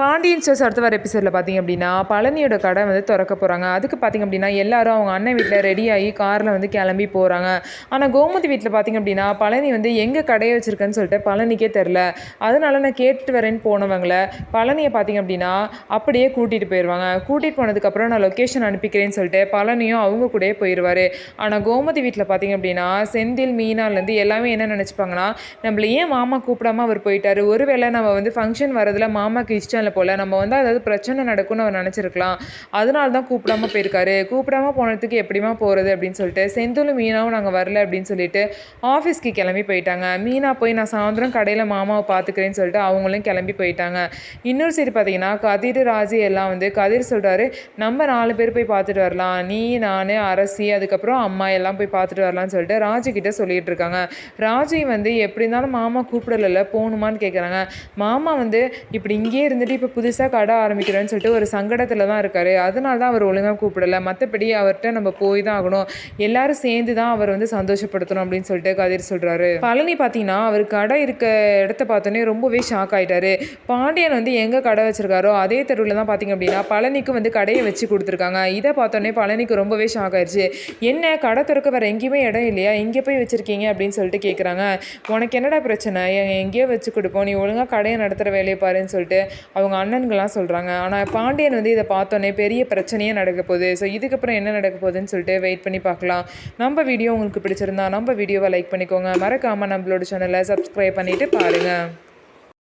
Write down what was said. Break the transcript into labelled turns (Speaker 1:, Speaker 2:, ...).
Speaker 1: Pandian stores அடுத்த வர எபிசோடில் பார்த்திங்க அப்படின்னா பழனியோட கடை வந்து திறக்க போகிறாங்க. அதுக்கு பார்த்திங்க அப்படின்னா எல்லாரும் அவங்க அண்ணன் வீட்டில் ரெடியாகி காரில் வந்து கிளம்பி போகிறாங்க. ஆனால் கோமதி வீட்டில் பார்த்திங்க அப்படின்னா பழனி வந்து எங்கே கடையை வச்சுருக்கேன்னு சொல்லிட்டு பழனிக்கே தெரில. அதனால நான் கேட்டுட்டு வரேன்னு போனவங்களை பழனியை பார்த்திங்க அப்படின்னா அப்படியே கூட்டிகிட்டு போயிடுவாங்க. கூட்டிகிட்டு போனதுக்கப்புறம் நான் லொக்கேஷன் அனுப்பிக்கிறேன்னு சொல்லிட்டு பழனியும் அவங்க கூடயே போயிடுவார். ஆனால் கோமதி வீட்டில் பார்த்திங்க அப்படின்னா செந்தில் மீனாலேருந்து எல்லாமே என்ன நினச்சிப்பாங்கன்னா, நம்மள ஏன் மாமா கூப்பிடாம அவர் போயிட்டாரு, ஒருவேளை நம்ம வந்து ஃபங்க்ஷன் வரதில் மாமாவுக்கு இஷ்டம் போல் நம்ம வந்து அதாவது பிரச்சனை நடக்கும்னு அவர் நினச்சிருக்கலாம். அதனால தான் கூப்பிடாம போயிருக்காரு. கூப்பிடாம போனதுக்கு எப்படிமா போகிறது அப்படின்னு சொல்லிட்டு செந்திலும் மீனாவும் நாங்கள் வரல அப்படின்னு சொல்லிட்டு ஆஃபீஸ்க்கு கிளம்பி போயிட்டாங்க. மீனா போய் நான் சாயந்தரம் கடையில் மாமாவை பார்த்துக்கிறேன்னு சொல்லிட்டு அவங்களும் கிளம்பி போயிட்டாங்க. இன்னொரு சைடு பார்த்தீங்கன்னா கதிர் ராஜி எல்லாம் வந்து கதிர் சொல்கிறாரு, நம்ம 4 பேர் போய் பார்த்துட்டு வரலாம், நீ நான் அரசி அதுக்கப்புறம் அம்மா எல்லாம் போய் பார்த்துட்டு வரலாம்னு சொல்லிட்டு ராஜி கிட்ட சொல்லிட்டு இருக்காங்க. ராஜி வந்து எப்படி இருந்தாலும் மாமா கூப்பிடல போகணுமான்னு கேட்குறாங்க. மாமா வந்து இப்படி இங்கேயே இருந்துட்டு இப்போ புதுசாக கடை ஆரம்பிக்கிறேன்னு சொல்லிட்டு ஒரு சங்கடத்தில் தான் இருக்கார். அதனால தான் அவர் ஒழுங்காக கூப்பிடலை. மற்றபடி அவர்கிட்ட நம்ம போய் தான் ஆகணும், எல்லாரும் சேர்ந்து தான் அவர் வந்து சந்தோஷப்படுத்தணும் அப்படின்னு சொல்லிட்டு கதிர் சொல்கிறாரு. பழனி பார்த்தீங்கன்னா அவர் கடை இருக்க இடத்த பார்த்தோன்னே ரொம்பவே ஷாக் ஆகிட்டாரு. பாண்டியன் வந்து எங்கே கடை வச்சிருக்காரோ அதே தெருவில் தான் பார்த்தீங்க அப்படின்னா பழனிக்கு வந்து கடையை வச்சு கொடுத்துருக்காங்க. இதை பார்த்தோன்னே பழனிக்கு ரொம்பவே ஷாக் ஆயிடுச்சு. என்ன கடை திறக்க வேறு எங்கேயுமே இடம் இல்லையா, இங்கே போய் வச்சுருக்கீங்க அப்படின்னு சொல்லிட்டு கேட்குறாங்க. உனக்கு என்னடா பிரச்சனை, எங்கேயோ வச்சு கொடுப்போம், நீ ஒழுங்காக கடையை நடத்துகிற வேலையை பாருன்னு சொல்லிட்டு அவங்க அண்ணன்கள்லாம் சொல்கிறாங்க. ஆனால் பாண்டியன் வந்து இதை பார்த்தோன்னே பெரிய பிரச்சனையே நடக்க போகுது. ஸோ இதுக்கப்புறம் என்ன நடக்க போகுதுன்னு சொல்லிட்டு வெயிட் பண்ணி பார்க்கலாம். நம்ம வீடியோ உங்களுக்கு பிடிச்சிருந்தா நம்ம வீடியோவை லைக் பண்ணிக்கோங்க. மறக்காமல் நம்மளோட சேனலை சப்ஸ்கிரைப் பண்ணிவிட்டு பாருங்கள்.